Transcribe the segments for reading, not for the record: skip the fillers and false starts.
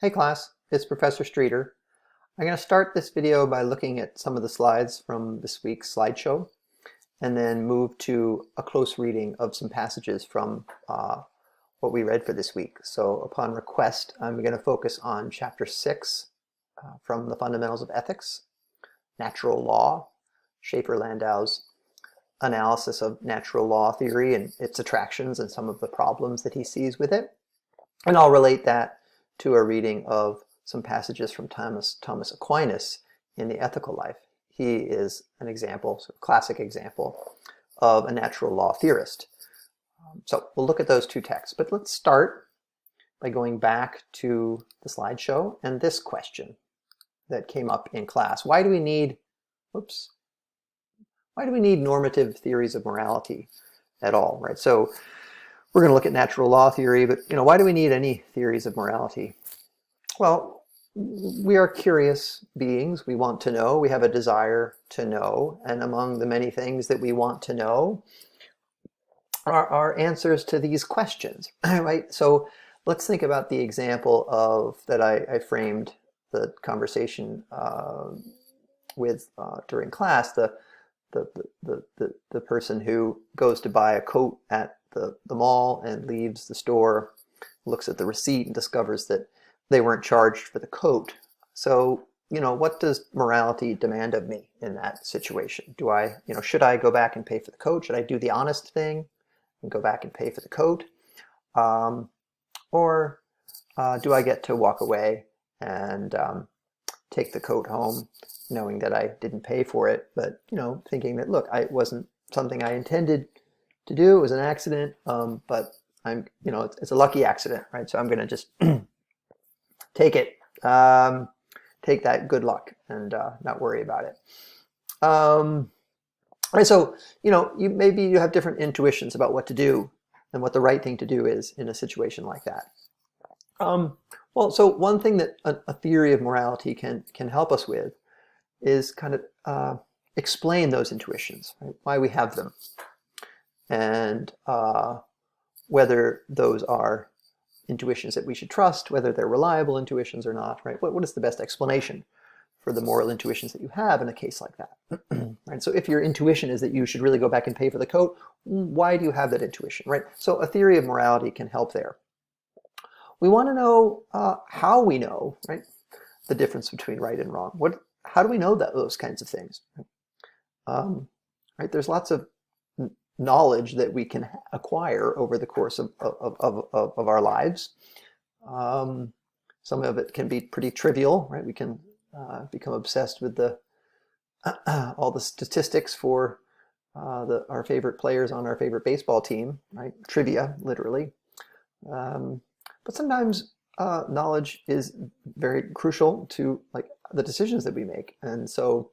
Hey class, it's Professor Streeter. I'm going to start this video by looking at some of the slides from this week's slideshow and then move to a close reading of some passages from what we read for this week. So upon request, I'm going to focus on chapter 6 from the Fundamentals of Ethics, Natural Law, Schaefer-Landau's analysis of natural law theory and its attractions and some of the problems that he sees with it. And I'll relate that to a reading of some passages from Thomas Aquinas in the Ethical Life. He is an example, sort of classic example, of a natural law theorist. So we'll look at those two texts, but let's start by going back to the slideshow and this question that came up in class. Why do we need normative theories of morality at all, right? So we're going to look at natural law theory, but why do we need any theories of morality? Well, we are curious beings. We want to know. We have a desire to know. And among the many things that we want to know are answers to these questions, right? So let's think about the example of that I framed the conversation with during class. The person who goes to buy a coat at the mall and leaves the store, looks at the receipt and discovers that they weren't charged for the coat. So, what does morality demand of me in that situation? Do I, should I go back and pay for the coat? Should I do the honest thing and go back and pay for the coat? Or do I get to walk away and take the coat home knowing that I didn't pay for it, but, thinking that, look, it wasn't something I intended to do. It was an accident, but it's a lucky accident, right? So I'm going to just take it, take that good luck and not worry about it. Right, so, maybe you have different intuitions about what to do and what the right thing to do is in a situation like that. Well, so one thing that a theory of morality can help us with is kind of explain those intuitions, right? Why we have them, and whether those are intuitions that we should trust, whether they're reliable intuitions or not, right? What is the best explanation for the moral intuitions that you have in a case like that? Right? So if your intuition is that you should really go back and pay for the coat, why do you have that intuition, right? So a theory of morality can help there. We want to know how we know, right, the difference between right and wrong. How do we know those kinds of things? Right? There's lots of knowledge that we can acquire over the course of our lives. Some of it can be pretty trivial, right? We can become obsessed with all the statistics for our favorite players on our favorite baseball team, right? Trivia, literally. But sometimes knowledge is very crucial to the decisions that we make. And so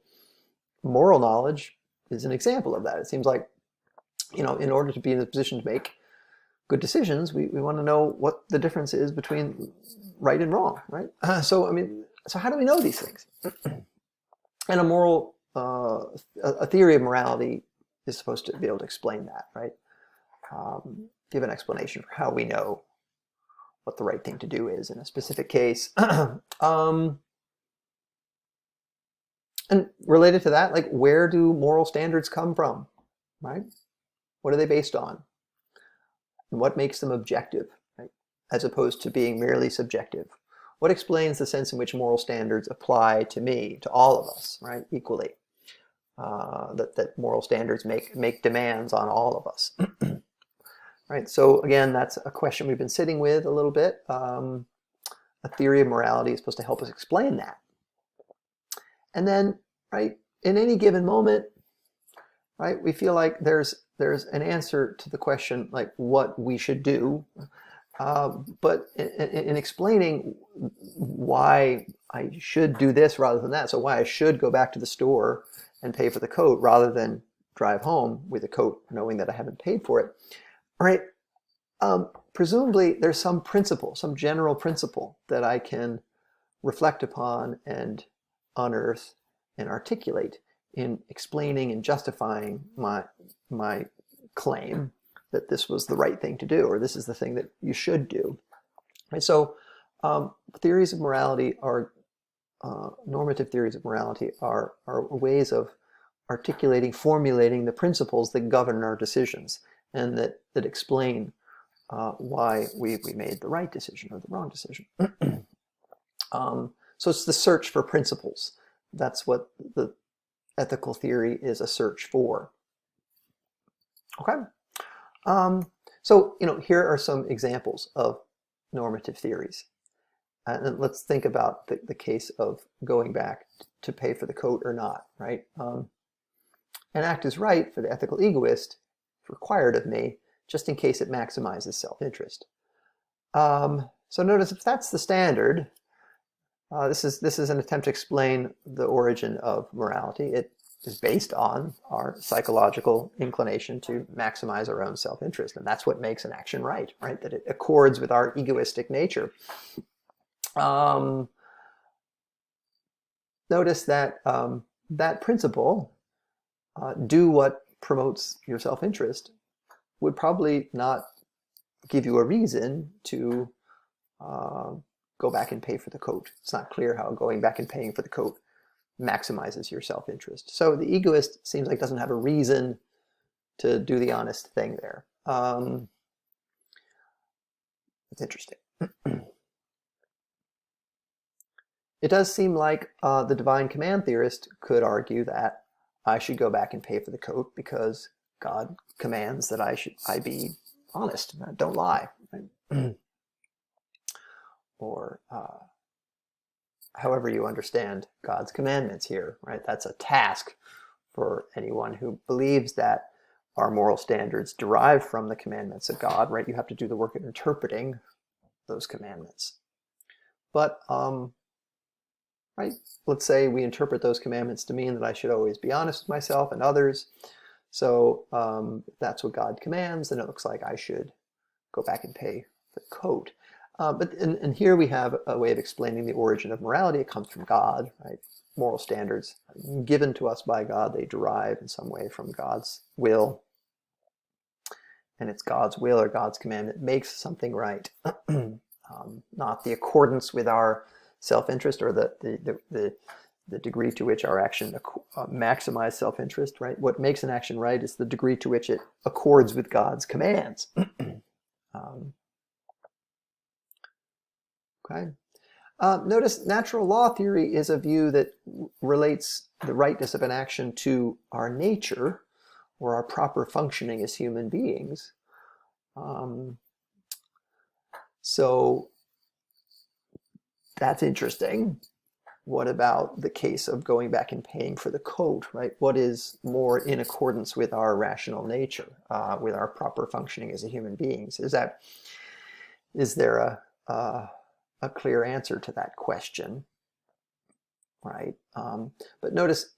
moral knowledge is an example of that. It seems like, in order to be in a position to make good decisions, we want to know what the difference is between right and wrong, right? So how do we know these things? And a theory of morality is supposed to be able to explain that, right? Give an explanation for how we know what the right thing to do is in a specific case. And related to that, where do moral standards come from, right? What are they based on? And what makes them objective, right? As opposed to being merely subjective? What explains the sense in which moral standards apply to me, to all of us, right, equally? That moral standards make demands on all of us. Right, so again, that's a question we've been sitting with a little bit. A theory of morality is supposed to help us explain that. And then, right, in any given moment, right, we feel like there's an answer to the question, what we should do. But in explaining why I should do this rather than that, so why I should go back to the store and pay for the coat rather than drive home with a coat knowing that I haven't paid for it, right? Presumably there's some principle, some general principle that I can reflect upon and unearth and articulate in explaining and justifying my claim that this was the right thing to do, or this is the thing that you should do. Right? So theories of morality are normative theories of morality are ways of articulating, formulating the principles that govern our decisions and that explain why we made the right decision or the wrong decision. So it's the search for principles. That's what the ethical theory is a search for. Okay. So, here are some examples of normative theories. And let's think about the case of going back to pay for the coat or not, right? An act is right for the ethical egoist, if required of me, just in case it maximizes self-interest. So notice if that's the standard, this is an attempt to explain the origin of morality. It is based on our psychological inclination to maximize our own self-interest, and that's what makes an action right? That it accords with our egoistic nature. Notice that that principle, do what promotes your self-interest, would probably not give you a reason to go back and pay for the coat. It's not clear how going back and paying for the coat maximizes your self-interest. So the egoist seems like doesn't have a reason to do the honest thing there. It's interesting. It does seem like the divine command theorist could argue that I should go back and pay for the coat because God commands that I be honest, don't lie. Right? Or however you understand God's commandments here, right? That's a task for anyone who believes that our moral standards derive from the commandments of God, right? You have to do the work of interpreting those commandments. But, right, let's say we interpret those commandments to mean that I should always be honest with myself and others. So if that's what God commands, then it looks like I should go back and pay the coat. And here we have a way of explaining the origin of morality. It comes from God, right? Moral standards given to us by God, they derive in some way from God's will. And it's God's will or God's command that makes something right, not the accordance with our self-interest or the degree to which our action maximize self-interest, right? What makes an action right is the degree to which it accords with God's commands. Okay. Notice natural law theory is a view that relates the rightness of an action to our nature or our proper functioning as human beings. So that's interesting. What about the case of going back and paying for the coat, right? What is more in accordance with our rational nature, with our proper functioning as a human beings? Is there a clear answer to that question, right? But notice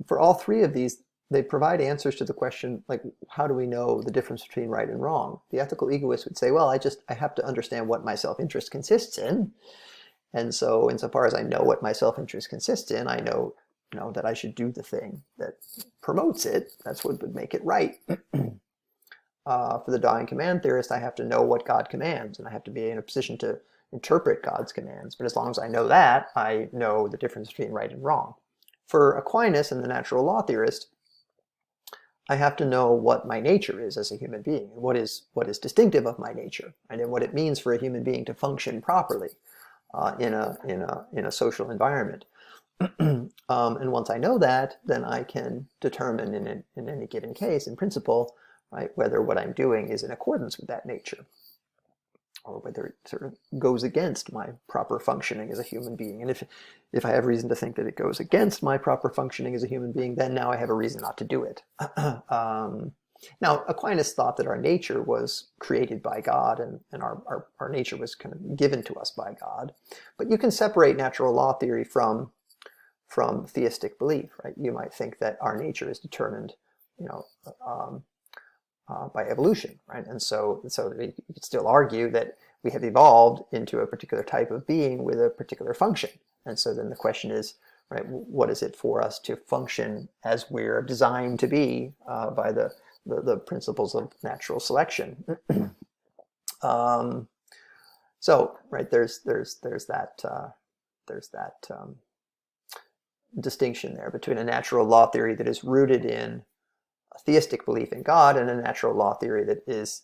for all three of these, they provide answers to the question, like, how do we know the difference between right and wrong? The ethical egoist would say, well, I have to understand what my self-interest consists in. And so insofar as I know what my self-interest consists in, I know that I should do the thing that promotes it. That's what would make it right. For the divine command theorist, I have to know what God commands, and I have to be in a position to interpret God's commands. But as long as I know that, I know the difference between right and wrong. For Aquinas and the natural law theorist, I have to know what my nature is as a human being, and what is distinctive of my nature, and what it means for a human being to function properly in a social environment. And once I know that, then I can determine in any given case, in principle, right, whether what I'm doing is in accordance with that nature, or whether it sort of goes against my proper functioning as a human being. And if I have reason to think that it goes against my proper functioning as a human being, then now I have a reason not to do it. Now, Aquinas thought that our nature was created by God, and our nature was kind of given to us by God. But you can separate natural law theory from theistic belief, right? You might think that our nature is determined, by evolution, right? And so you could still argue that we have evolved into a particular type of being with a particular function. And so then the question is, right, what is it for us to function as we're designed to be by the principles of natural selection? So, right, there's that distinction there between a natural law theory that is rooted in a theistic belief in God and a natural law theory that is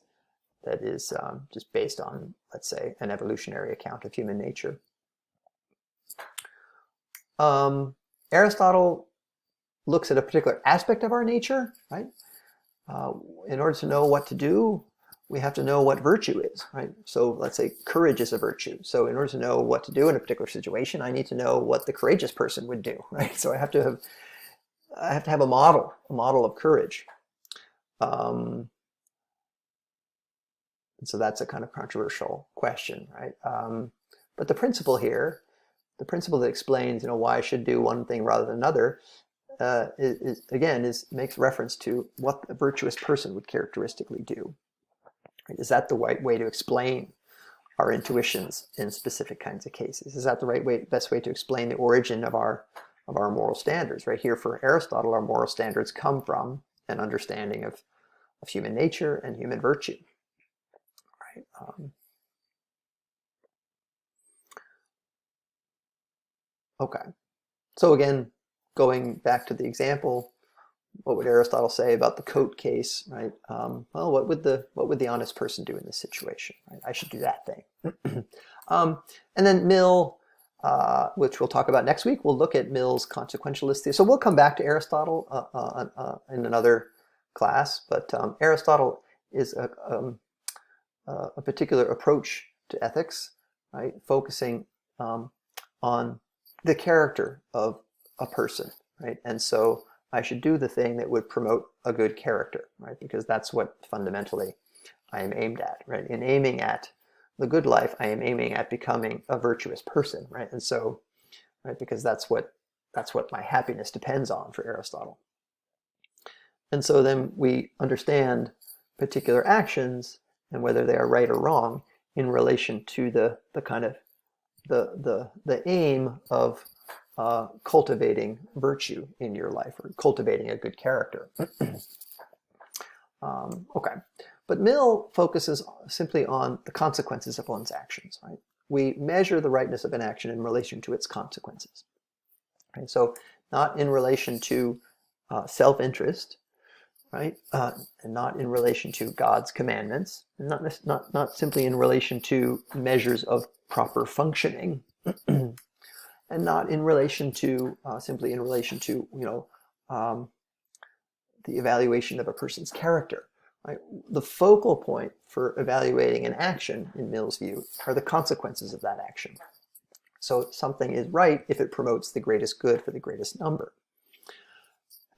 just based on, let's say, an evolutionary account of human nature. Aristotle looks at a particular aspect of our nature, right? In order to know what to do, we have to know what virtue is, right? So let's say courage is a virtue. So in order to know what to do in a particular situation, I need to know what the courageous person would do, right? So I have to have a model of courage. And so that's a kind of controversial question, right? But the principle here, the principle that explains, why I should do one thing rather than another, makes reference to what a virtuous person would characteristically do. Right? Is that the right way to explain our intuitions in specific kinds of cases? Is that the best way to explain the origin of our moral standards? Right here for Aristotle, our moral standards come from an understanding of human nature and human virtue. Right? Okay. So again, going back to the example, what would Aristotle say about the coat case, right? Well, what would the honest person do in this situation? Right? I should do that thing. And then Mill, which we'll talk about next week, we'll look at Mill's consequentialist theory. So we'll come back to Aristotle in another class, but Aristotle is a particular approach to ethics, right? Focusing on the character of a person, right? And so I should do the thing that would promote a good character, right? Because that's what fundamentally I am aimed at, right? In aiming at the good life, I am aiming at becoming a virtuous person, right? And so, right, because that's what my happiness depends on for Aristotle. And so then we understand particular actions and whether they are right or wrong in relation to the kind of the aim of cultivating virtue in your life, or cultivating a good character. Okay, but Mill focuses simply on the consequences of one's actions. Right? We measure the rightness of an action in relation to its consequences. Right? So not in relation to self-interest, right? And not in relation to God's commandments, and not simply in relation to measures of proper functioning. And not in relation to simply in relation to the evaluation of a person's character. Right? The focal point for evaluating an action, in Mill's view, are the consequences of that action. So something is right if it promotes the greatest good for the greatest number.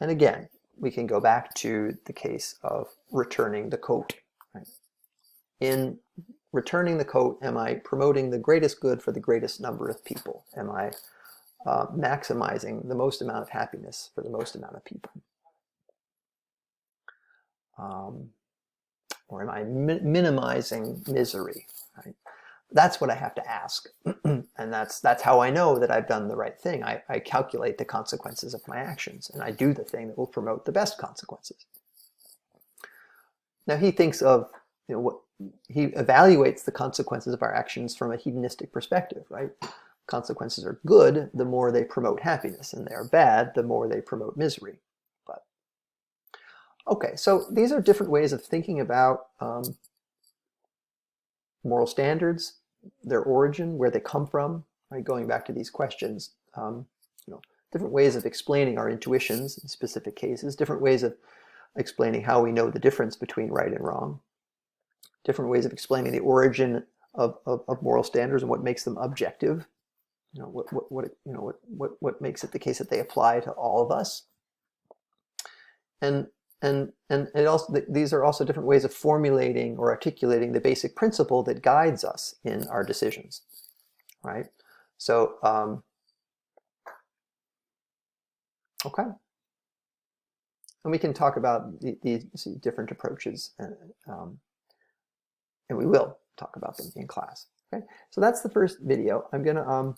And again, we can go back to the case of returning the coat. Right? In returning the coat, am I promoting the greatest good for the greatest number of people? Am I maximizing the most amount of happiness for the most amount of people? Or am I minimizing misery? Right? That's what I have to ask. And that's how I know that I've done the right thing. I calculate the consequences of my actions, and I do the thing that will promote the best consequences. Now he thinks of, he evaluates the consequences of our actions from a hedonistic perspective, right? Consequences are good the more they promote happiness, and they are bad the more they promote misery. But okay, so these are different ways of thinking about moral standards, their origin, where they come from, right? Going back to these questions, different ways of explaining our intuitions in specific cases, different ways of explaining how we know the difference between right and wrong, different ways of explaining the origin of moral standards and what makes them objective. What makes it the case that they apply to all of us, and it also, these are also different ways of formulating or articulating the basic principle that guides us in our decisions, right? So okay, and we can talk about these different approaches, and we will talk about them in class. Okay, so that's the first video. I'm gonna